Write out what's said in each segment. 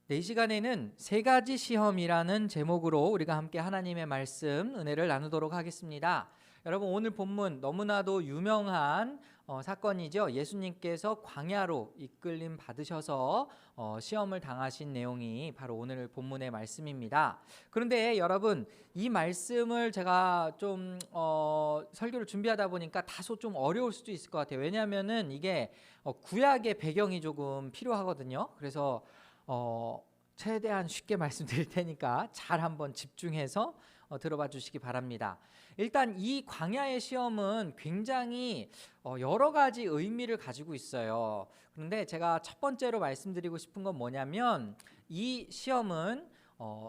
네, 이 시간에는 세 가지 시험이라는 제목으로 우리가 함께 하나님의 말씀, 은혜를 나누도록 하겠습니다. 여러분, 오늘 본문 너무나도 유명한 사건이죠. 예수님께서 광야로 이끌림 받으셔서 시험을 당하신 내용이 바로 오늘 본문의 말씀입니다. 그런데 여러분, 이 말씀을 제가 좀 설교를 준비하다 보니까 다소 좀 어려울 수도 있을 것 같아요. 왜냐하면은 이게 구약의 배경이 조금 필요하거든요. 그래서 최대한 쉽게 말씀드릴 테니까 잘 한번 집중해서 들어봐 주시기 바랍니다. 일단 이 광야의 시험은 굉장히 여러 가지 의미를 가지고 있어요. 그런데 제가 첫 번째로 말씀드리고 싶은 건 뭐냐면 이 시험은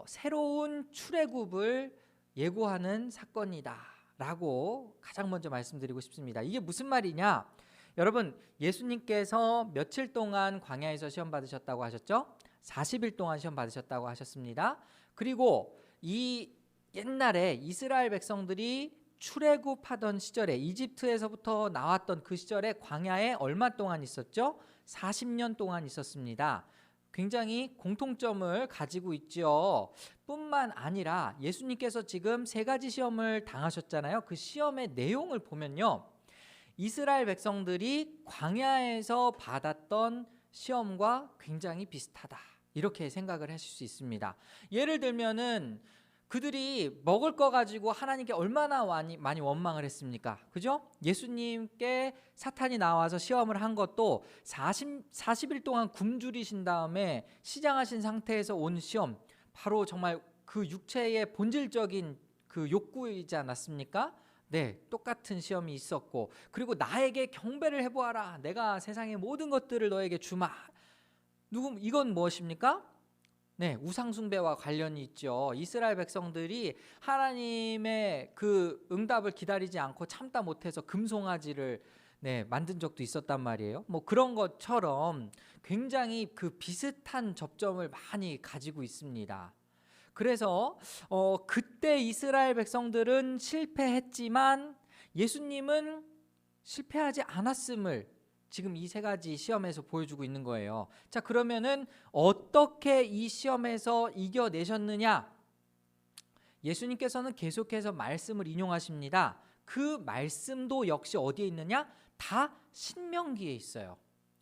새로운 출애굽을 예고하는 사건이다 라고 가장 먼저 말씀드리고 싶습니다. 이게 무슨 말이냐? 여러분, 예수님께서 며칠 동안 광야에서 시험 받으셨다고 하셨죠? 40일 동안 시험 받으셨다고 하셨습니다. 그리고 이 옛날에 이스라엘 백성들이 출애굽하던 시절에 이집트에서부터 나왔던 그 시절에 광야에 얼마 동안 있었죠? 40년 동안 있었습니다. 굉장히 공통점을 가지고 있죠. 뿐만 아니라 예수님께서 지금 세 가지 시험을 당하셨잖아요. 그 시험의 내용을 보면요, 이스라엘 백성들이 광야에서 받았던 시험과 굉장히 비슷하다, 이렇게 생각을 하실 수 있습니다. 예를 들면은 그들이 먹을 거 가지고 하나님께 얼마나 많이 원망을 했습니까? 그죠? 예수님께 사탄이 나와서 시험을 한 것도 40일 동안 굶주리신 다음에 시장하신 상태에서 온 시험, 바로 정말 그 육체의 본질적인 그 욕구이지 않았습니까? 네, 똑같은 시험이 있었고, 그리고 나에게 경배를 해보아라, 내가 세상의 모든 것들을 너에게 주마. 이건 무엇입니까? 네, 우상숭배와 관련이 있죠. 이스라엘 백성들이 하나님의 그 응답을 기다리지 않고 참다 못해서 금송아지를 만든 적도 있었단 말이에요. 뭐 그런 것처럼 굉장히 그 비슷한 접점을 많이 가지고 있습니다. 그래서 그때 이스라엘 백성들은 실패했지만 예수님은 실패하지 않았음을 지금 이 세 가지 시험에서 보여주고 있는 거예요. 자, 그러면은 어떻게 이 시험에서 이겨내셨느냐? 예수님께서는 계속해서 말씀을 인용하십니다. 그 말씀도 역시 어디에 있느냐? 다 신명기에 있어요.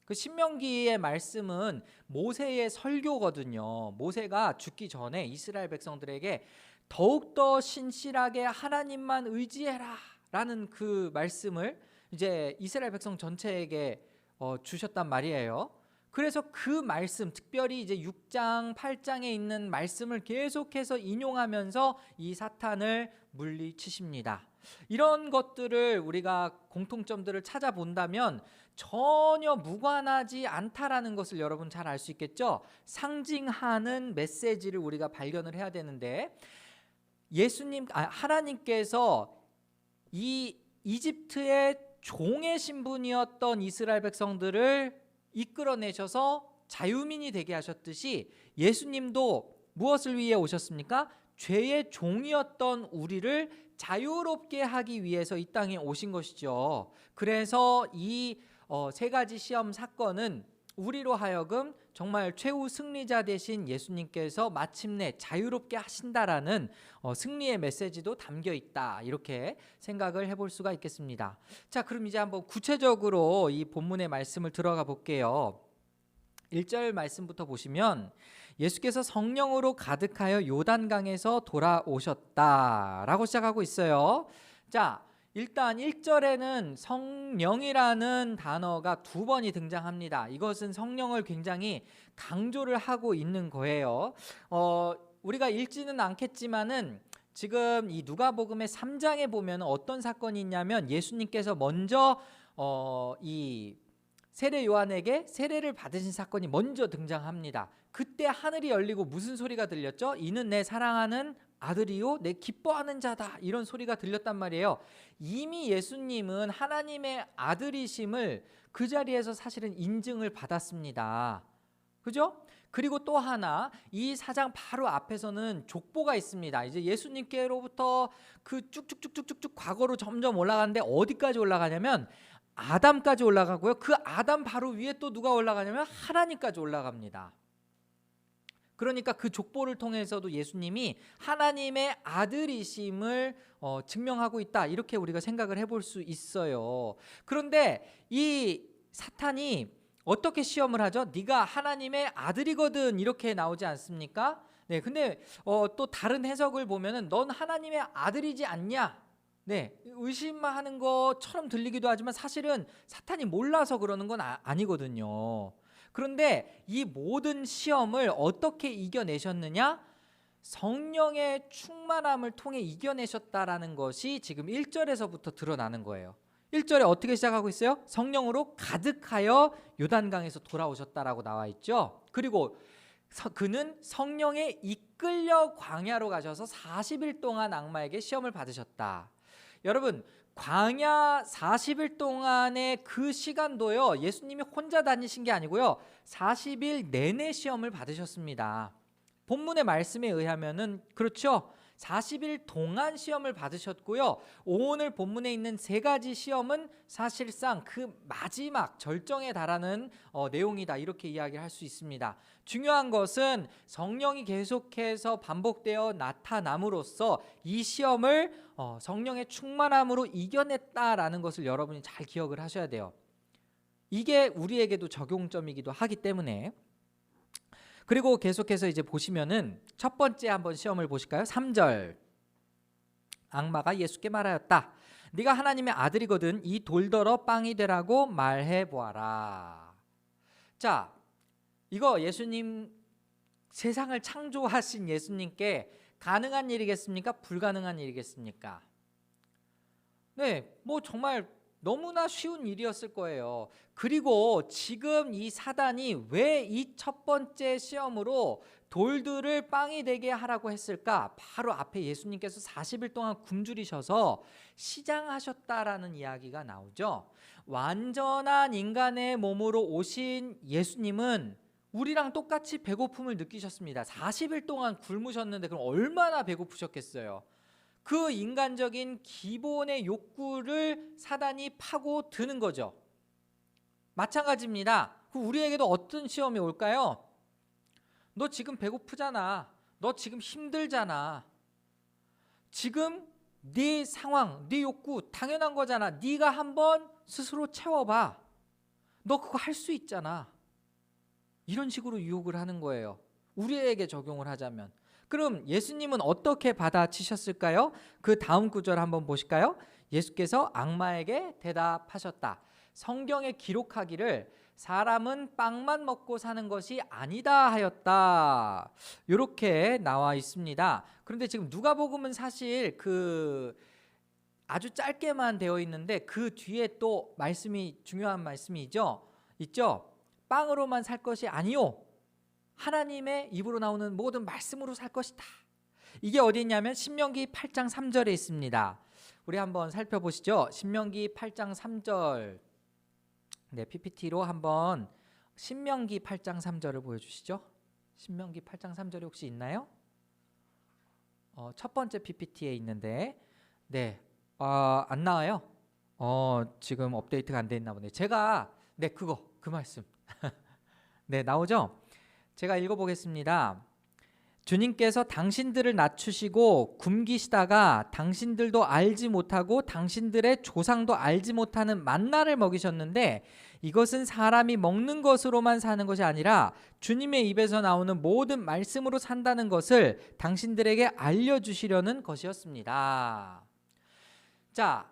그 신명기의 말씀은 모세의 설교거든요. 모세가 죽기 전에 이스라엘 백성들에게 더욱더 신실하게 하나님만 의지해라 라는 그 말씀을 이제 이스라엘 백성 전체에게 주셨단 말이에요. 그래서 그 말씀, 특별히 이제 6장, 8장에 있는 말씀을 계속해서 인용하면서 이 사탄을 물리치십니다. 이런 것들을 우리가 공통점들을 찾아본다면 전혀 무관하지 않다라는 것을 여러분 잘 알 수 있겠죠? 상징하는 메시지를 우리가 발견을 해야 되는데, 하나님께서 이 이집트의 종의 신분이었던 이스라엘 백성들을 이끌어내셔서 자유민이 되게 하셨듯이 예수님도 무엇을 위해 오셨습니까? 죄의 종이었던 우리를 자유롭게 하기 위해서 이 땅에 오신 것이죠. 그래서 이 세 가지 시험 사건은 우리로 하여금 정말 최후 승리자 되신 예수님께서 마침내 자유롭게 하신다라는 승리의 메시지도 담겨 있다, 이렇게 생각을 해볼 수가 있겠습니다. 자, 그럼 이제 한번 구체적으로 이 본문의 말씀을 들어가 볼게요. 1절 말씀부터 보시면 예수께서 성령으로 가득하여 요단강에서 돌아오셨다라고 시작하고 있어요. 자, 일단 1절에는 성령이라는 단어가 2번이 등장합니다. 이것은 성령을 굉장히 강조를 하고 있는 거예요. 우리가 읽지는 않겠지만은 지금 이 누가복음의 3장에 보면 어떤 사건이 있냐면 예수님께서 먼저 이 세례 요한에게 세례를 받으신 사건이 먼저 등장합니다. 그때 하늘이 열리고 무슨 소리가 들렸죠? 이는 내 사랑하는 아들이요 내 기뻐하는 자다, 이런 소리가 들렸단 말이에요. 이미 예수님은 하나님의 아들이심을 그 자리에서 사실은 인증을 받았습니다. 그죠? 그리고 또 하나, 이 4장 바로 앞에서는 족보가 있습니다. 이제 예수님께로부터 그 쭉쭉쭉쭉쭉 과거로 점점 올라가는데 어디까지 올라가냐면 아담까지 올라가고요. 그 아담 바로 위에 또 누가 올라가냐면 하나님까지 올라갑니다. 그러니까 그 족보를 통해서도 예수님이 하나님의 아들이심을 증명하고 있다, 이렇게 우리가 생각을 해볼 수 있어요. 그런데 이 사탄이 어떻게 시험을 하죠? 네가 하나님의 아들이거든, 이렇게 나오지 않습니까? 네, 근데 또 다른 해석을 보면은 넌 하나님의 아들이지 않냐? 네, 의심하는 것처럼 들리기도 하지만 사실은 사탄이 몰라서 그러는 건 아니거든요. 그런데 이 모든 시험을 어떻게 이겨내셨느냐? 성령의 충만함을 통해 이겨내셨다라는 것이 지금 1절에서부터 드러나는 거예요. 1절에 어떻게 시작하고 있어요? 성령으로 가득하여 요단강에서 돌아오셨다라고 나와 있죠. 그리고 그는 성령에 이끌려 광야로 가셔서 40일 동안 악마에게 시험을 받으셨다. 여러분, 광야 40일 동안의 그 시간도요, 예수님이 혼자 다니신 게 아니고요, 40일 내내 시험을 받으셨습니다. 본문의 말씀에 의하면은 그렇죠, 40일 동안 시험을 받으셨고요, 오늘 본문에 있는 세 가지 시험은 사실상 그 마지막 절정에 달하는 내용이다, 이렇게 이야기할 수 있습니다. 중요한 것은 성령이 계속해서 반복되어 나타남으로써 이 시험을 성령의 충만함으로 이겨냈다라는 것을 여러분이 잘 기억을 하셔야 돼요. 이게 우리에게도 적용점이기도 하기 때문에. 그리고 계속해서 이제 보시면은 첫 번째 한번 시험을 보실까요? 3절. 악마가 예수께 말하였다. 네가 하나님의 아들이거든 이 돌더러 빵이 되라고 말해 보아라. 자, 이거 예수님, 세상을 창조하신 예수님께 가능한 일이겠습니까? 불가능한 일이겠습니까? 네, 뭐 정말 너무나 쉬운 일이었을 거예요. 그리고 지금 이 사단이 왜 이 첫 번째 시험으로 돌들을 빵이 되게 하라고 했을까? 바로 앞에 예수님께서 40일 동안 굶주리셔서 시장하셨다라는 이야기가 나오죠. 완전한 인간의 몸으로 오신 예수님은 우리랑 똑같이 배고픔을 느끼셨습니다. 40일 동안 굶으셨는데 그럼 얼마나 배고프셨겠어요? 그 인간적인 기본의 욕구를 사단이 파고 드는 거죠. 마찬가지입니다. 우리에게도 어떤 시험이 올까요? 너 지금 배고프잖아. 너 지금 힘들잖아. 지금 네 상황, 네 욕구 당연한 거잖아. 네가 한번 스스로 채워봐. 너 그거 할 수 있잖아. 이런 식으로 유혹을 하는 거예요. 우리에게 적용을 하자면. 그럼 예수님은 어떻게 받아치셨을까요? 그 다음 구절 한번 보실까요? 예수께서 악마에게 대답하셨다. 성경에 기록하기를 사람은 빵만 먹고 사는 것이 아니다 하였다, 이렇게 나와 있습니다. 그런데 지금 누가복음은 사실 그 아주 짧게만 되어 있는데 그 뒤에 또 말씀이, 중요한 말씀이 있죠. 빵으로만 살 것이 아니요, 하나님의 입으로 나오는 모든 말씀으로 살 것이다. 이게 어디 있냐면 신명기 8장 3절에 있습니다. 우리 한번 살펴보시죠. 신명기 8장 3절. 네, PPT로 한번 신명기 8장 3절을 보여주시죠. 신명기 8장 3절이 혹시 있나요? 첫 번째 PPT에 있는데, 네, 안 나와요. 지금 업데이트가 안 돼 있나 보네. 제가 그 말씀 네, 나오죠. 제가 읽어보겠습니다. 주님께서 당신들을 낮추시고 굶기시다가 당신들도 알지 못하고 당신들의 조상도 알지 못하는 만나를 먹이셨는데 이것은 사람이 먹는 것으로만 사는 것이 아니라 주님의 입에서 나오는 모든 말씀으로 산다는 것을 당신들에게 알려주시려는 것이었습니다. 자,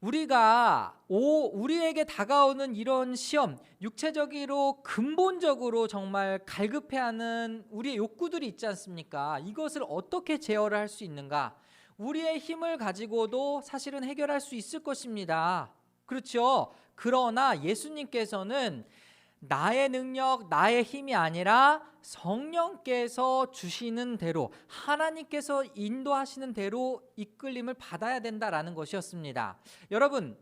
우리에게 다가오는 이런 시험, 육체적으로 근본적으로 정말 갈급해하는 우리의 욕구들이 있지 않습니까? 이것을 어떻게 제어를 할 수 있는가? 우리의 힘을 가지고도 사실은 해결할 수 있을 것입니다. 그렇죠? 그러나 예수님께서는 나의 능력, 나의 힘이 아니라 성령께서 주시는 대로, 하나님께서 인도하시는 대로 이끌림을 받아야 된다라는 것이었습니다. 여러분,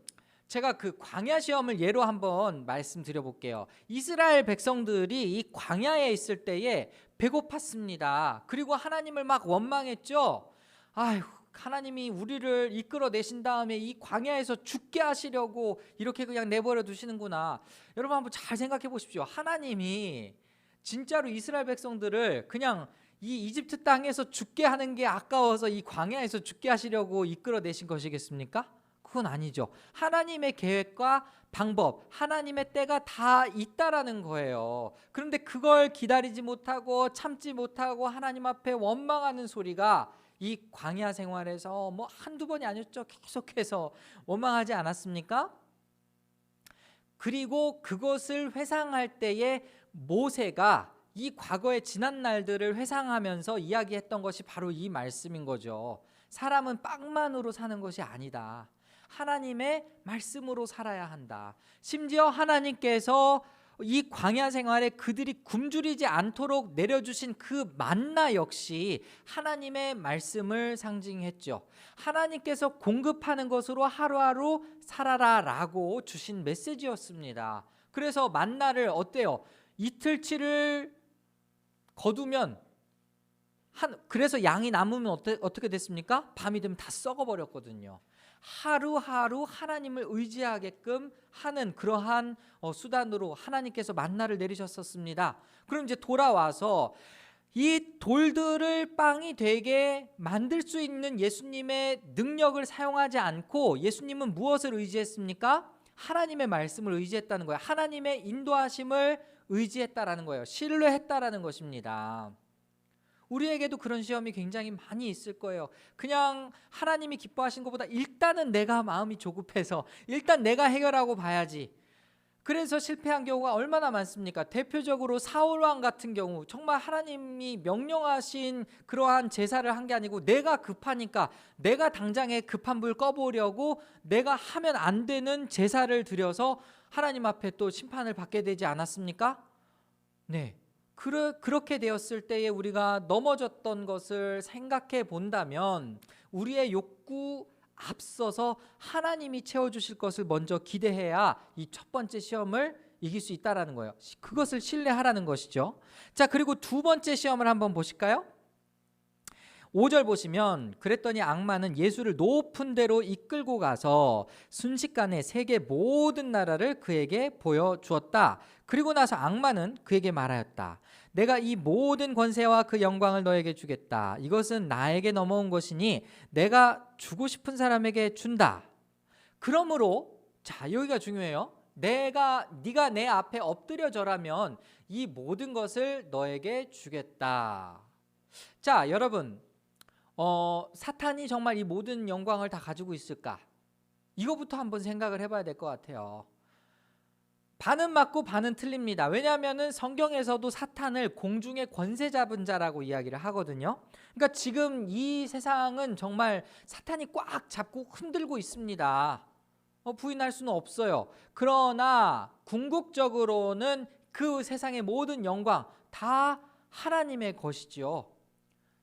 제가 그 광야 시험을 예로 한번 말씀드려 볼게요. 이스라엘 백성들이 이 광야에 있을 때에 배고팠습니다. 그리고 하나님을 막 원망했죠. 아휴, 하나님이 우리를 이끌어내신 다음에 이 광야에서 죽게 하시려고 이렇게 그냥 내버려 두시는구나. 여러분 한번 잘 생각해 보십시오. 하나님이 진짜로 이스라엘 백성들을 그냥 이 이집트 땅에서 죽게 하는 게 아까워서 이 광야에서 죽게 하시려고 이끌어내신 것이겠습니까? 그건 아니죠. 하나님의 계획과 방법, 하나님의 때가 다 있다라는 거예요. 그런데 그걸 기다리지 못하고 참지 못하고 하나님 앞에 원망하는 소리가 이 광야 생활에서 뭐 한두 번이 아니었죠. 계속해서 원망하지 않았습니까? 그리고 그것을 회상할 때에 모세가 이 과거의 지난 날들을 회상하면서 이야기했던 것이 바로 이 말씀인 거죠. 사람은 빵만으로 사는 것이 아니다. 하나님의 말씀으로 살아야 한다. 심지어 하나님께서 이 광야 생활에 그들이 굶주리지 않도록 내려주신 그 만나 역시 하나님의 말씀을 상징했죠. 하나님께서 공급하는 것으로 하루하루 살아라라고 주신 메시지였습니다. 그래서 만나를 어때요? 이틀치를 거두면 그래서 양이 남으면 어떻게 됐습니까? 밤이 되면 다 썩어버렸거든요. 하루하루 하나님을 의지하게끔 하는 그러한 수단으로 하나님께서 만나를 내리셨었습니다. 그럼 이제 돌아와서 이 돌들을 빵이 되게 만들 수 있는 예수님의 능력을 사용하지 않고 예수님은 무엇을 의지했습니까? 하나님의 말씀을 의지했다는 거예요. 하나님의 인도하심을 의지했다라는 거예요. 신뢰했다라는 것입니다. 우리에게도 그런 시험이 굉장히 많이 있을 거예요. 그냥 하나님이 기뻐하신 것보다 일단은 내가 마음이 조급해서 일단 내가 해결하고 봐야지. 그래서 실패한 경우가 얼마나 많습니까? 대표적으로 사울왕 같은 경우 정말 하나님이 명령하신 그러한 제사를 한 게 아니고 내가 급하니까 내가 당장에 급한 불 꺼보려고 내가 하면 안 되는 제사를 드려서 하나님 앞에 또 심판을 받게 되지 않았습니까? 네. 그렇게 되었을 때에 우리가 넘어졌던 것을 생각해 본다면 우리의 욕구 앞서서 하나님이 채워주실 것을 먼저 기대해야 이 첫 번째 시험을 이길 수 있다라는 거예요. 그것을 신뢰하라는 것이죠. 자, 그리고 두 번째 시험을 한번 보실까요? 5절 보시면 그랬더니 악마는 예수를 높은 데로 이끌고 가서 순식간에 세계 모든 나라를 그에게 보여주었다. 그리고 나서 악마는 그에게 말하였다. 내가 이 모든 권세와 그 영광을 너에게 주겠다. 이것은 나에게 넘어온 것이니 내가 주고 싶은 사람에게 준다. 그러므로 자, 여기가 중요해요. 네가 내 앞에 엎드려 절하면 이 모든 것을 너에게 주겠다. 자, 여러분, 사탄이 정말 이 모든 영광을 다 가지고 있을까? 이거부터 한번 생각을 해봐야 될 것 같아요. 반은 맞고 반은 틀립니다. 왜냐하면 성경에서도 사탄을 공중의 권세 잡은 자라고 이야기를 하거든요. 그러니까 지금 이 세상은 정말 사탄이 꽉 잡고 흔들고 있습니다. 부인할 수는 없어요. 그러나 궁극적으로는 그 세상의 모든 영광 다 하나님의 것이죠.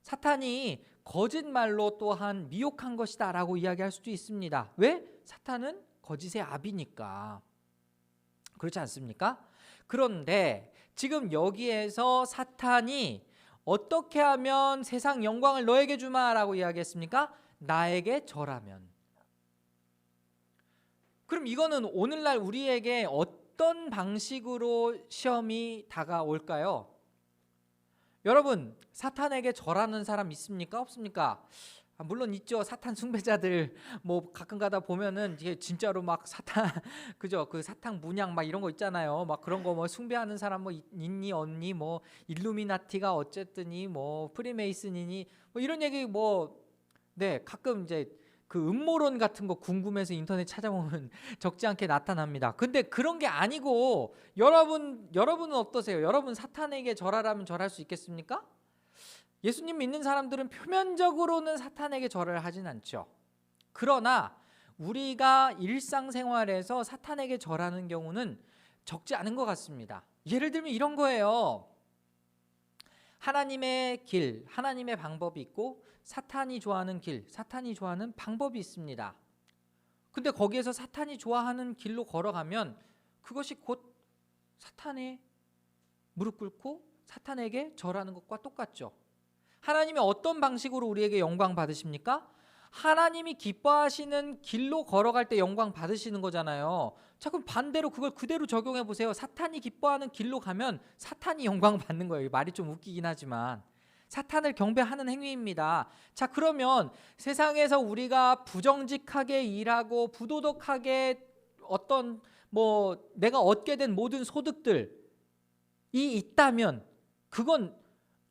사탄이 거짓말로 또한 미혹한 것이다 라고 이야기할 수도 있습니다. 왜? 사탄은 거짓의 아비니까. 그렇지 않습니까? 그런데 지금 여기에서 사탄이 어떻게 하면 세상 영광을 너에게 주마 라고 이야기했습니까? 나에게 절하면. 그럼 이거는 오늘날 우리에게 어떤 방식으로 시험이 다가올까요? 여러분, 사탄에게 절하는 사람 있습니까? 없습니까? 물론 있죠. 사탄 숭배자들 뭐 가끔가다 보면은 이게 진짜로 막 사탄 그죠? 그 사탄 문양 막 이런 거 있잖아요. 막 그런 거 뭐 숭배하는 사람 뭐 있니 없니 뭐 일루미나티가 어쨌든이 뭐 프리메이슨이니 뭐 이런 얘기 뭐 네, 가끔 이제 그 음모론 같은 거 궁금해서 인터넷 찾아보면 적지 않게 나타납니다. 근데 그런 게 아니고 여러분은 어떠세요? 여러분 사탄에게 절하라면 절할 수 있겠습니까? 예수님 믿는 사람들은 표면적으로는 사탄에게 절을 하진 않죠. 그러나 우리가 일상생활에서 사탄에게 절하는 경우는 적지 않은 것 같습니다. 예를 들면 이런 거예요. 하나님의 길, 하나님의 방법이 있고 사탄이 좋아하는 길, 사탄이 좋아하는 방법이 있습니다. 근데 거기에서 사탄이 좋아하는 길로 걸어가면 그것이 곧 사탄의 무릎 꿇고 사탄에게 절하는 것과 똑같죠. 하나님이 어떤 방식으로 우리에게 영광 받으십니까? 하나님이 기뻐하시는 길로 걸어갈 때 영광 받으시는 거잖아요. 자, 그럼 반대로 그걸 그대로 적용해 보세요. 사탄이 기뻐하는 길로 가면 사탄이 영광 받는 거예요. 말이 좀 웃기긴 하지만 사탄을 경배하는 행위입니다. 자, 그러면 세상에서 우리가 부정직하게 일하고 부도덕하게 어떤 내가 얻게 된 모든 소득들이 있다면 그건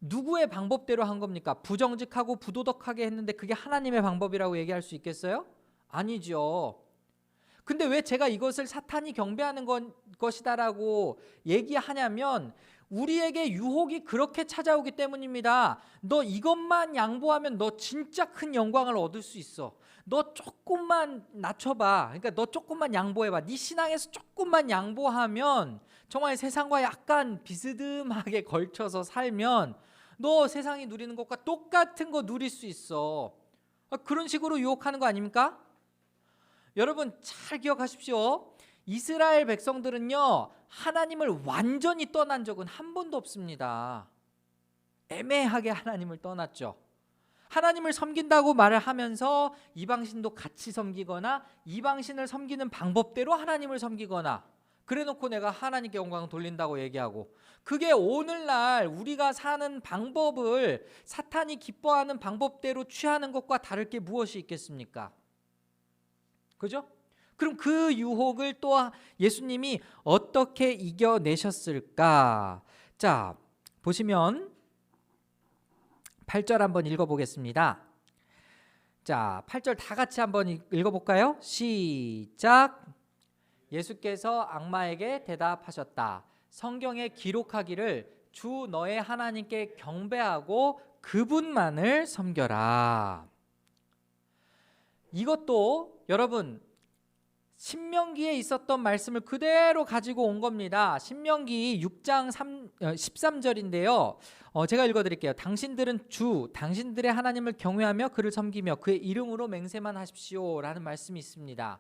누구의 방법대로 한 겁니까? 부정직하고 부도덕하게 했는데 그게 하나님의 방법이라고 얘기할 수 있겠어요? 아니죠. 근데 왜 제가 이것을 사탄이 경배하는 것이다라고 얘기하냐면 우리에게 유혹이 그렇게 찾아오기 때문입니다. 너 이것만 양보하면 너 진짜 큰 영광을 얻을 수 있어. 너 조금만 낮춰봐. 그러니까 너 조금만 양보해봐. 네 신앙에서 조금만 양보하면 정말 세상과 약간 비스듬하게 걸쳐서 살면 너 세상이 누리는 것과 똑같은 거 누릴 수 있어. 그런 식으로 유혹하는 거 아닙니까? 여러분 잘 기억하십시오. 이스라엘 백성들은요 하나님을 완전히 떠난 적은 한 번도 없습니다. 애매하게 하나님을 떠났죠. 하나님을 섬긴다고 말을 하면서 이방신도 같이 섬기거나 이방신을 섬기는 방법대로 하나님을 섬기거나 그래놓고 내가 하나님께 영광 돌린다고 얘기하고 그게 오늘날 우리가 사는 방법을 사탄이 기뻐하는 방법대로 취하는 것과 다를 게 무엇이 있겠습니까? 그죠? 그럼 그 유혹을 또 예수님이 어떻게 이겨내셨을까? 자, 보시면 8절 한번 읽어보겠습니다. 자, 8절 다 같이 한번 읽어볼까요? 시작. 예수께서 악마에게 대답하셨다. 성경에 기록하기를 주 너의 하나님께 경배하고 그분만을 섬겨라. 이것도 여러분 신명기에 있었던 말씀을 그대로 가지고 온 겁니다. 신명기 6장 13절인데요. 제가 읽어드릴게요. 당신들은 당신들의 하나님을 경외하며 그를 섬기며 그의 이름으로 맹세만 하십시오 라는 말씀이 있습니다.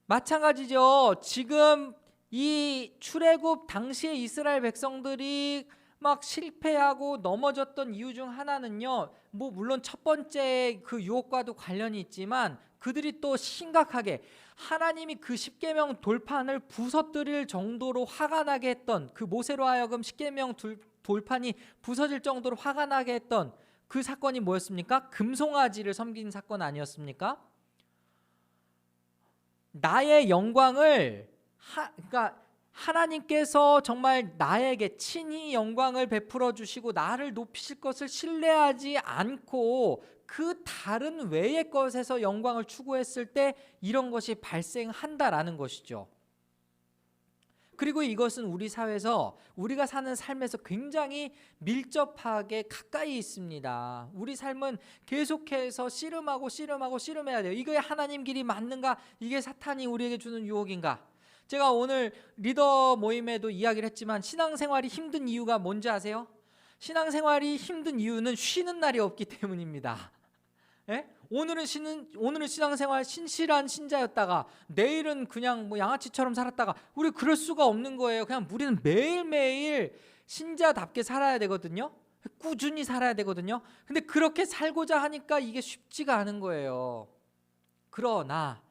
마찬가지죠. 지금 이 출애굽 당시에 이스라엘 백성들이 막 실패하고 넘어졌던 이유 중 하나는요. 물론 첫 번째 그 유혹과도 관련이 있지만 그들이 또 심각하게 하나님이 그 십계명 돌판을 부서뜨릴 정도로 화가 나게 했던 그 모세로 하여금 십계명 돌판이 부서질 정도로 화가 나게 했던 그 사건이 뭐였습니까? 금송아지를 섬긴 사건 아니었습니까? 나의 영광을 그러니까 하나님께서 정말 나에게 친히 영광을 베풀어 주시고 나를 높이실 것을 신뢰하지 않고 그 다른 외의 것에서 영광을 추구했을 때 이런 것이 발생한다라는 것이죠. 그리고 이것은 우리 사회에서 우리가 사는 삶에서 굉장히 밀접하게 가까이 있습니다. 우리 삶은 계속해서 씨름해야 돼요. 이게 하나님 길이 맞는가? 이게 사탄이 우리에게 주는 유혹인가? 제가 오늘 리더 모임에도 이야기를 했지만 신앙생활이 힘든 이유가 뭔지 아세요? 신앙생활이 힘든 이유는 쉬는 날이 없기 때문입니다. 예? 오늘은 신앙생활 신실한 신자였다가 내일은 그냥 양아치처럼 살았다가 우리 그럴 수가 없는 거예요. 그냥 우리는 매일매일 신자답게 살아야 되거든요. 꾸준히 살아야 되거든요. 근데 그렇게 살고자 하니까 이게 쉽지가 않은 거예요. 그러나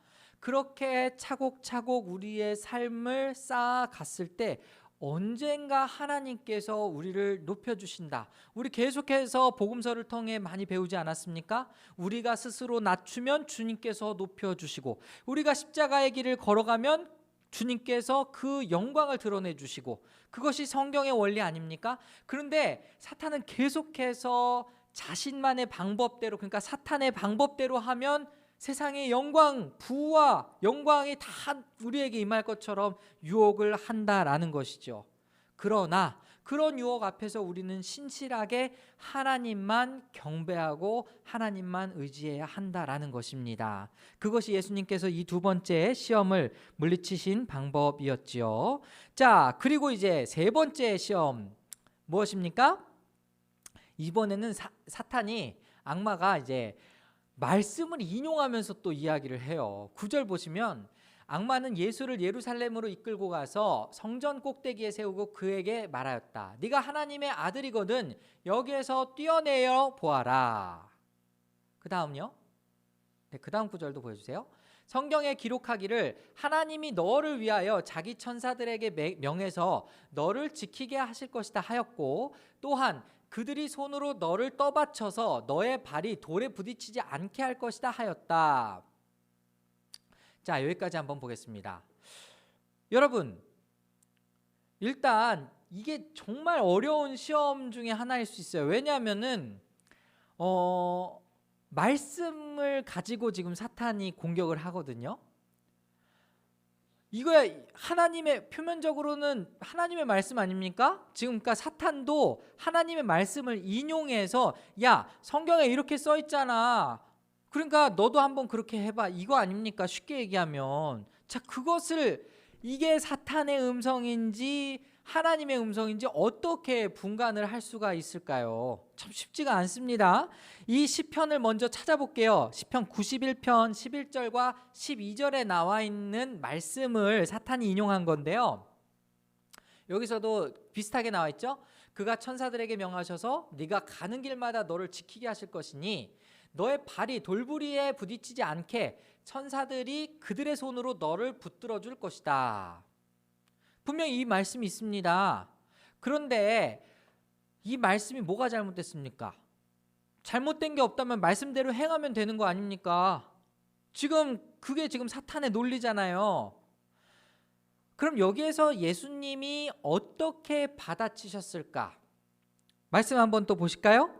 그렇게 차곡차곡 우리의 삶을 쌓아갔을 때 언젠가 하나님께서 우리를 높여주신다. 우리 계속해서 복음서를 통해 많이 배우지 않았습니까? 우리가 스스로 낮추면 주님께서 높여주시고 우리가 십자가의 길을 걸어가면 주님께서 그 영광을 드러내 주시고 그것이 성경의 원리 아닙니까? 그런데 사탄은 계속해서 자신만의 방법대로 그러니까 사탄의 방법대로 하면 세상의 영광, 부와 영광이 다 우리에게 임할 것처럼 유혹을 한다라는 것이죠. 그러나 그런 유혹 앞에서 우리는 신실하게 하나님만 경배하고 하나님만 의지해야 한다라는 것입니다. 그것이 예수님께서 이 두 번째 시험을 물리치신 방법이었지요. 자, 그리고 이제 세 번째 시험 무엇입니까? 이번에는 사탄이 악마가 이제 말씀을 인용하면서 또 이야기를 해요. 9절 보시면 악마는 예수를 예루살렘으로 이끌고 가서 성전 꼭대기에 세우고 그에게 말하였다. 네가 하나님의 아들이거든 여기에서 뛰어내려 보아라. 그 다음요. 네, 그 다음 구절도 보여주세요. 성경에 기록하기를 하나님이 너를 위하여 자기 천사들에게 명해서 너를 지키게 하실 것이다 하였고, 또한 그들이 손으로 너를 떠받쳐서 너의 발이 돌에 부딪히지 않게 할 것이다 하였다. 자, 여기까지 한번 보겠습니다. 여러분, 일단 이게 정말 어려운 시험 중에 하나일 수 있어요. 왜냐하면은 말씀을 가지고 지금 사탄이 공격을 하거든요. 이거야 하나님의, 표면적으로는 하나님의 말씀 아닙니까? 지금 그러니까 사탄도 하나님의 말씀을 인용해서 야, 성경에 이렇게 써 있잖아, 그러니까 너도 한번 그렇게 해봐, 이거 아닙니까? 쉽게 얘기하면. 자, 그것을, 이게 사탄의 음성인지 하나님의 음성인지 어떻게 분간을 할 수가 있을까요? 참 쉽지가 않습니다. 이 시편을 먼저 찾아볼게요. 시편 91편 11절과 12절에 나와 있는 말씀을 사탄이 인용한 건데요. 여기서도 비슷하게 나와 있죠. 그가 천사들에게 명하셔서 네가 가는 길마다 너를 지키게 하실 것이니 너의 발이 돌부리에 부딪히지 않게 천사들이 그들의 손으로 너를 붙들어 줄 것이다. 분명히 이 말씀이 있습니다. 그런데 이 말씀이 뭐가 잘못됐습니까? 잘못된 게 없다면 말씀대로 행하면 되는 거 아닙니까? 지금 그게 지금 사탄의 논리잖아요. 그럼 여기에서 예수님이 어떻게 받아치셨을까? 말씀 한번 또 보실까요?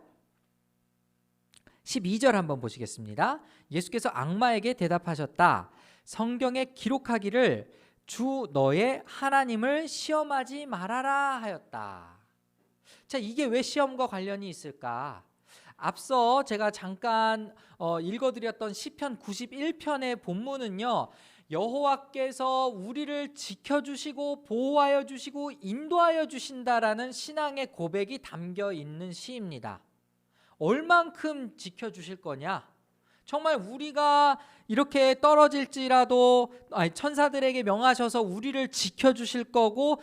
12절 한번 보시겠습니다. 예수께서 악마에게 대답하셨다. 성경에 기록하기를 주 너의 하나님을 시험하지 말아라 하였다. 자, 이게 왜 시험과 관련이 있을까? 앞서 제가 잠깐 읽어드렸던 시편 91편의 본문은요, 여호와께서 우리를 지켜주시고 보호하여 주시고 인도하여 주신다라는 신앙의 고백이 담겨 있는 시입니다. 얼만큼 지켜주실 거냐? 정말 우리가 이렇게 떨어질지라도 천사들에게 명하셔서 우리를 지켜주실 거고,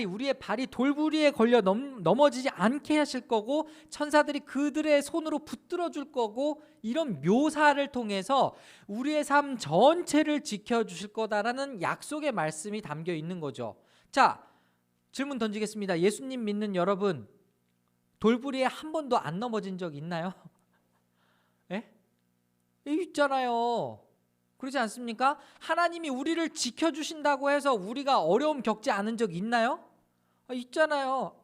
우리의 발이 돌부리에 걸려 넘어지지 않게 하실 거고, 천사들이 그들의 손으로 붙들어 줄 거고, 이런 묘사를 통해서 우리의 삶 전체를 지켜주실 거다라는 약속의 말씀이 담겨 있는 거죠. 자, 질문 던지겠습니다. 예수님 믿는 여러분, 돌부리에 한 번도 안 넘어진 적 있나요? 예? 있잖아요. 그렇지 않습니까? 하나님이 우리를 지켜주신다고 해서 우리가 어려움 겪지 않은 적 있나요? 있잖아요.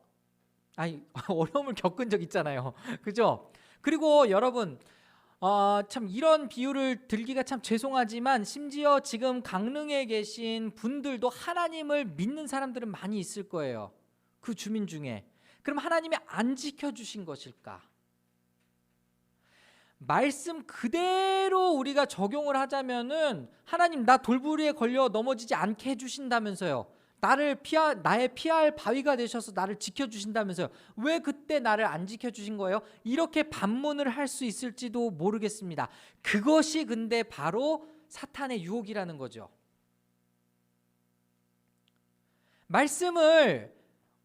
어려움을 겪은 적 있잖아요. 그죠? 그리고 여러분, 참 이런 비유를 들기가 참 죄송하지만 심지어 지금 강릉에 계신 분들도 하나님을 믿는 사람들은 많이 있을 거예요. 그 주민 중에. 그럼 하나님이 안 지켜주신 것일까? 말씀 그대로 우리가 적용을 하자면은 하나님, 나 돌부리에 걸려 넘어지지 않게 해주신다면서요. 나의 피할 바위가 되셔서 나를 지켜주신다면서요. 왜 그때 나를 안 지켜주신 거예요? 이렇게 반문을 할 수 있을지도 모르겠습니다. 그것이 근데 바로 사탄의 유혹이라는 거죠. 말씀을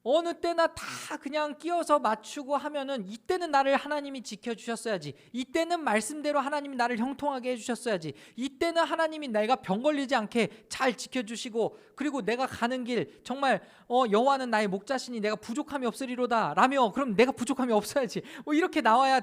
어느 때나 다 그냥 끼워서 맞추고 하면은, 이때는 나를 하나님이 지켜주셨어야지, 이때는 말씀대로 하나님이 나를 형통하게 해주셨어야지, 이때는 하나님이 내가 병 걸리지 않게 잘 지켜주시고, 그리고 내가 가는 길 정말 여호와는 나의 목자시니 내가 부족함이 없으리로다 라며, 그럼 내가 부족함이 없어야지, 이렇게 나와야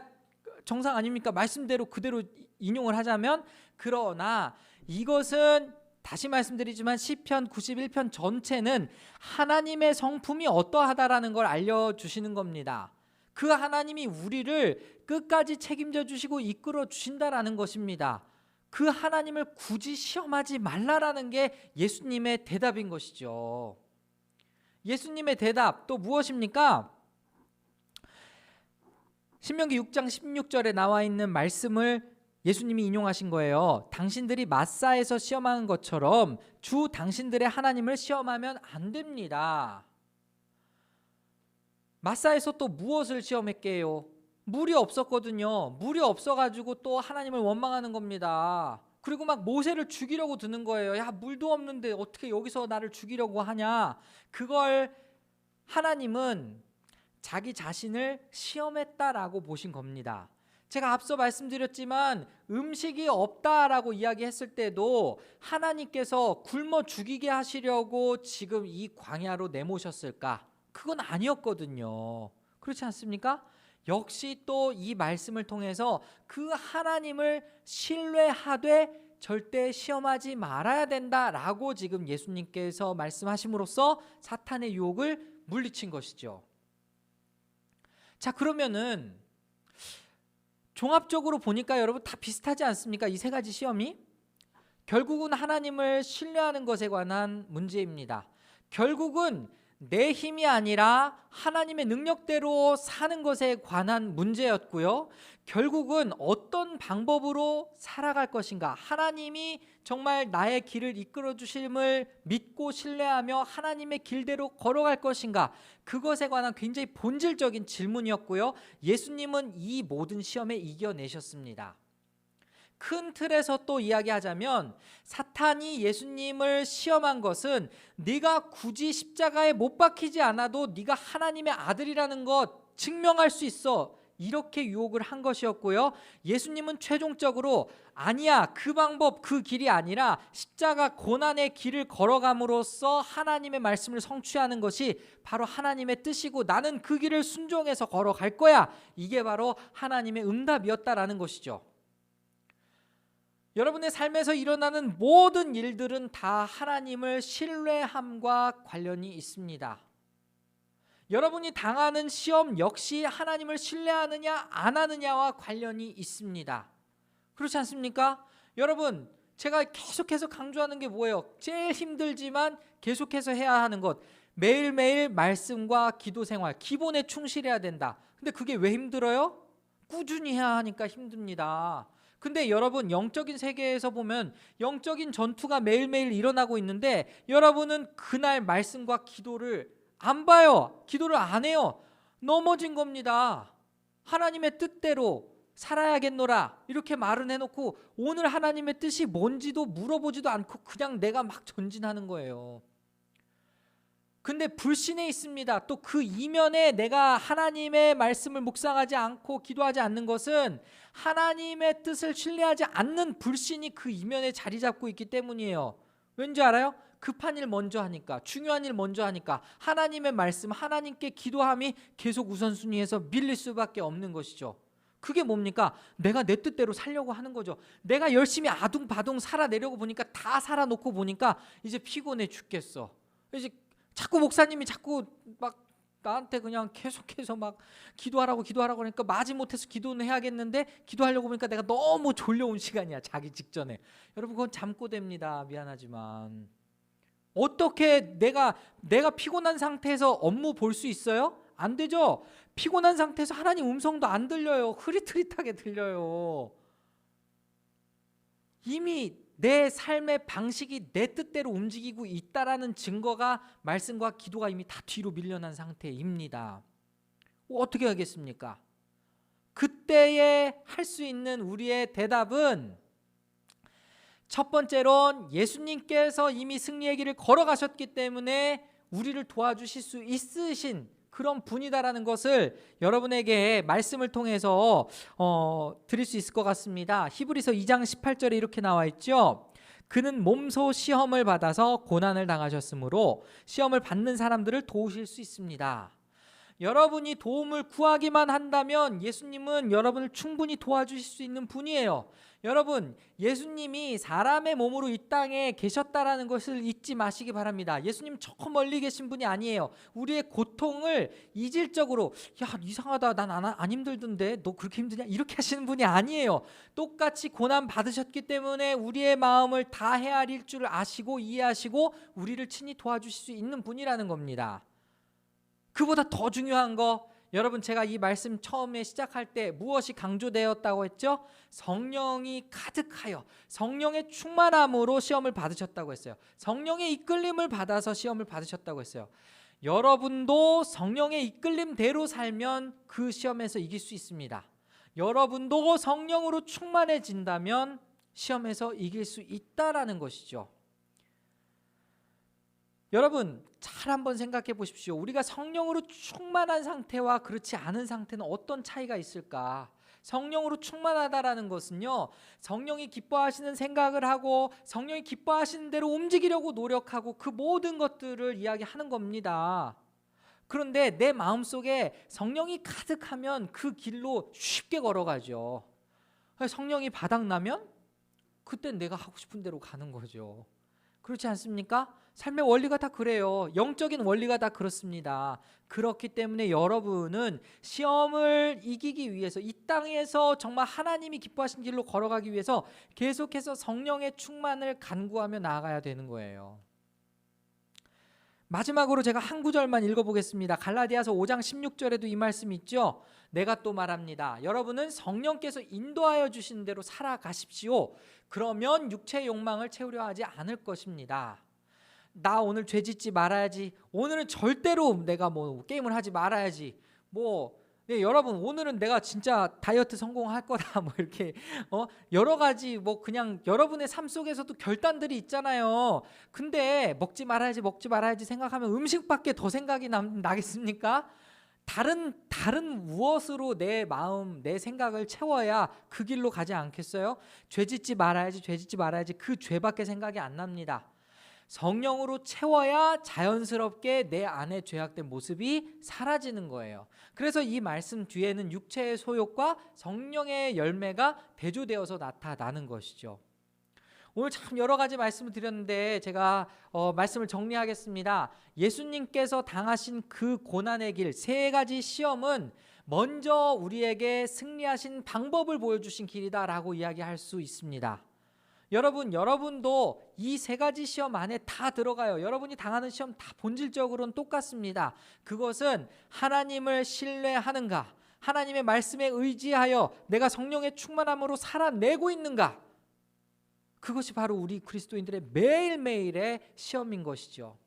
정상 아닙니까? 말씀대로 그대로 인용을 하자면. 그러나 이것은 다시 말씀드리지만 시편 91편 전체는 하나님의 성품이 어떠하다라는 걸 알려주시는 겁니다. 그 하나님이 우리를 끝까지 책임져 주시고 이끌어 주신다라는 것입니다. 그 하나님을 굳이 시험하지 말라라는 게 예수님의 대답인 것이죠. 예수님의 대답 또 무엇입니까? 신명기 6장 16절에 나와 있는 말씀을 예수님이 인용하신 거예요. 당신들이 마사에서 시험하는 것처럼 주 당신들의 하나님을 시험하면 안 됩니다. 마사에서 또 무엇을 시험했게요? 물이 없었거든요. 물이 없어가지고 또 하나님을 원망하는 겁니다. 그리고 막 모세를 죽이려고 드는 거예요. 야, 물도 없는데 어떻게 여기서 나를 죽이려고 하냐? 그걸 하나님은 자기 자신을 시험했다라고 보신 겁니다. 제가 앞서 말씀드렸지만 음식이 없다라고 이야기했을 때도 하나님께서 굶어 죽이게 하시려고 지금 이 광야로 내모셨을까? 그건 아니었거든요. 그렇지 않습니까? 역시 또 이 말씀을 통해서 그 하나님을 신뢰하되 절대 시험하지 말아야 된다라고 지금 예수님께서 말씀하심으로써 사탄의 유혹을 물리친 것이죠. 자, 그러면은 종합적으로 보니까 여러분 다 비슷하지 않습니까? 이 세 가지 시험이 결국은 하나님을 신뢰하는 것에 관한 문제입니다. 결국은 내 힘이 아니라 하나님의 능력대로 사는 것에 관한 문제였고요. 결국은 어떤 방법으로 살아갈 것인가, 하나님이 정말 나의 길을 이끌어 주심을 믿고 신뢰하며 하나님의 길대로 걸어갈 것인가, 그것에 관한 굉장히 본질적인 질문이었고요. 예수님은 이 모든 시험에 이겨내셨습니다. 큰 틀에서 또 이야기하자면 사탄이 예수님을 시험한 것은 네가 굳이 십자가에 못 박히지 않아도 네가 하나님의 아들이라는 것 증명할 수 있어, 이렇게 유혹을 한 것이었고요. 예수님은 최종적으로 아니야, 그 방법 그 길이 아니라 십자가 고난의 길을 걸어감으로써 하나님의 말씀을 성취하는 것이 바로 하나님의 뜻이고 나는 그 길을 순종해서 걸어갈 거야, 이게 바로 하나님의 응답이었다라는 것이죠. 여러분의 삶에서 일어나는 모든 일들은 다 하나님을 신뢰함과 관련이 있습니다. 여러분이 당하는 시험 역시 하나님을 신뢰하느냐 안 하느냐와 관련이 있습니다. 그렇지 않습니까? 여러분, 제가 계속해서 강조하는 게 뭐예요? 제일 힘들지만 계속해서 해야 하는 것, 매일매일 말씀과 기도 생활, 기본에 충실해야 된다. 근데 그게 왜 힘들어요? 꾸준히 해야 하니까 힘듭니다. 근데 여러분, 영적인 세계에서 보면 영적인 전투가 매일매일 일어나고 있는데 여러분은 그날 말씀과 기도를 안 봐요. 기도를 안 해요. 넘어진 겁니다. 하나님의 뜻대로 살아야겠노라 이렇게 말은 해놓고 오늘 하나님의 뜻이 뭔지도 물어보지도 않고 그냥 내가 막 전진하는 거예요. 근데 불신에 있습니다. 또 그 이면에 내가 하나님의 말씀을 묵상하지 않고 기도하지 않는 것은 하나님의 뜻을 신뢰하지 않는 불신이 그 이면에 자리 잡고 있기 때문이에요. 왠지 알아요? 급한 일 먼저 하니까, 중요한 일 먼저 하니까 하나님의 말씀, 하나님께 기도함이 계속 우선순위에서 밀릴 수밖에 없는 것이죠. 그게 뭡니까? 내가 내 뜻대로 살려고 하는 거죠. 내가 열심히 아둥바둥 살아내려고 보니까 다 살아놓고 보니까 이제 피곤해 죽겠어. 이제 자꾸 목사님이 자꾸 막 나한테 그냥 계속해서 막 기도하라고 하니까 마지못해서 기도는 해야겠는데 기도하려고 보니까 내가 너무 졸려온 시간이야, 자기 직전에. 여러분, 그건 잠꼬대입니다. 미안하지만 어떻게 내가 피곤한 상태에서 업무 볼 수 있어요? 안 되죠. 피곤한 상태에서 하나님 음성도 안 들려요. 흐릿흐릿하게 들려요. 이미 내 삶의 방식이 내 뜻대로 움직이고 있다라는 증거가 말씀과 기도가 이미 다 뒤로 밀려난 상태입니다. 어떻게 하겠습니까? 그때에 할 수 있는 우리의 대답은 첫 번째로는 예수님께서 이미 승리의 길을 걸어가셨기 때문에 우리를 도와주실 수 있으신 그런 분이다라는 것을 여러분에게 말씀을 통해서 드릴 수 있을 것 같습니다. 히브리서 2장 18절에 이렇게 나와 있죠. 그는 몸소 시험을 받아서 고난을 당하셨으므로 시험을 받는 사람들을 도우실 수 있습니다. 여러분이 도움을 구하기만 한다면 예수님은 여러분을 충분히 도와주실 수 있는 분이에요. 여러분, 예수님이 사람의 몸으로 이 땅에 계셨다라는 것을 잊지 마시기 바랍니다. 예수님 저 멀리 계신 분이 아니에요. 우리의 고통을 이질적으로 야, 이상하다, 난 안 힘들던데 너 그렇게 힘드냐, 이렇게 하시는 분이 아니에요. 똑같이 고난 받으셨기 때문에 우리의 마음을 다 헤아릴 줄 아시고 이해하시고 우리를 친히 도와주실 수 있는 분이라는 겁니다. 그보다 더 중요한 거, 여러분, 제가 이 말씀 처음에 시작할 때 무엇이 강조되었다고 했죠? 성령이 가득하여 성령의 충만함으로 시험을 받으셨다고 했어요. 성령의 이끌림을 받아서 시험을 받으셨다고 했어요. 여러분도 성령의 이끌림대로 살면 그 시험에서 이길 수 있습니다. 여러분도 성령으로 충만해진다면 시험에서 이길 수 있다라는 것이죠. 여러분, 잘 한번 생각해 보십시오. 우리가 성령으로 충만한 상태와 그렇지 않은 상태는 어떤 차이가 있을까? 성령으로 충만하다라는 것은요, 성령이 기뻐하시는 생각을 하고 성령이 기뻐하시는 대로 움직이려고 노력하고 그 모든 것들을 이야기하는 겁니다. 그런데 내 마음속에 성령이 가득하면 그 길로 쉽게 걸어가죠. 성령이 바닥나면 그땐 내가 하고 싶은 대로 가는 거죠. 그렇지 않습니까? 삶의 원리가 다 그래요. 영적인 원리가 다 그렇습니다. 그렇기 때문에 여러분은 시험을 이기기 위해서, 이 땅에서 정말 하나님이 기뻐하신 길로 걸어가기 위해서 계속해서 성령의 충만을 간구하며 나아가야 되는 거예요. 마지막으로 제가 한 구절만 읽어보겠습니다. 갈라디아서 5장 16절에도 이 말씀이 있죠. 내가 또 말합니다. 여러분은 성령께서 인도하여 주신 대로 살아가십시오. 그러면 육체의 욕망을 채우려 하지 않을 것입니다. 나 오늘 죄 짓지 말아야지. 오늘은 절대로 내가 뭐 게임을 하지 말아야지. 네, 여러분 오늘은 내가 진짜 다이어트 성공할 거다. 뭐 이렇게 여러 가지 그냥 여러분의 삶 속에서도 결단들이 있잖아요. 근데 먹지 말아야지 생각하면 음식밖에 더 생각이 나겠습니까? 다른 무엇으로 내 마음, 내 생각을 채워야 그 길로 가지 않겠어요? 죄 짓지 말아야지 그 죄밖에 생각이 안 납니다. 성령으로 채워야 자연스럽게 내 안에 죄악된 모습이 사라지는 거예요. 그래서 이 말씀 뒤에는 육체의 소욕과 성령의 열매가 대조되어서 나타나는 것이죠. 오늘 참 여러 가지 말씀을 드렸는데 제가 말씀을 정리하겠습니다. 예수님께서 당하신 그 고난의 길, 세 가지 시험은 먼저 우리에게 승리하신 방법을 보여주신 길이다라고 이야기할 수 있습니다. 여러분도 이 세 가지 시험 안에 다 들어가요. 여러분이 당하는 시험 다 본질적으로는 똑같습니다. 그것은 하나님을 신뢰하는가, 하나님의 말씀에 의지하여 내가 성령의 충만함으로 살아내고 있는가, 그것이 바로 우리 그리스도인들의 매일매일의 시험인 것이죠.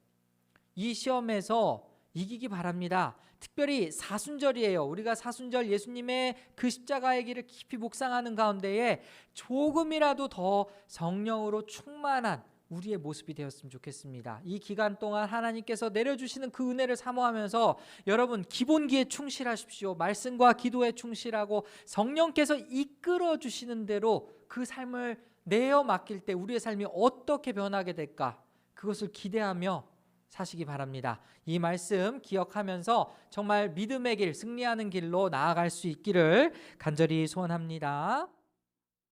이 시험에서 이기기 바랍니다. 특별히 사순절이에요. 우리가 사순절 예수님의 그 십자가의 길을 깊이 묵상하는 가운데에 조금이라도 더 성령으로 충만한 우리의 모습이 되었으면 좋겠습니다. 이 기간 동안 하나님께서 내려주시는 그 은혜를 사모하면서 여러분 기본기에 충실하십시오. 말씀과 기도에 충실하고 성령께서 이끌어 주시는 대로 그 삶을 내어 맡길 때 우리의 삶이 어떻게 변하게 될까, 그것을 기대하며 사시기 바랍니다. 이 말씀 기억하면서 정말 믿음의 길, 승리하는 길로 나아갈 수 있기를 간절히 소원합니다.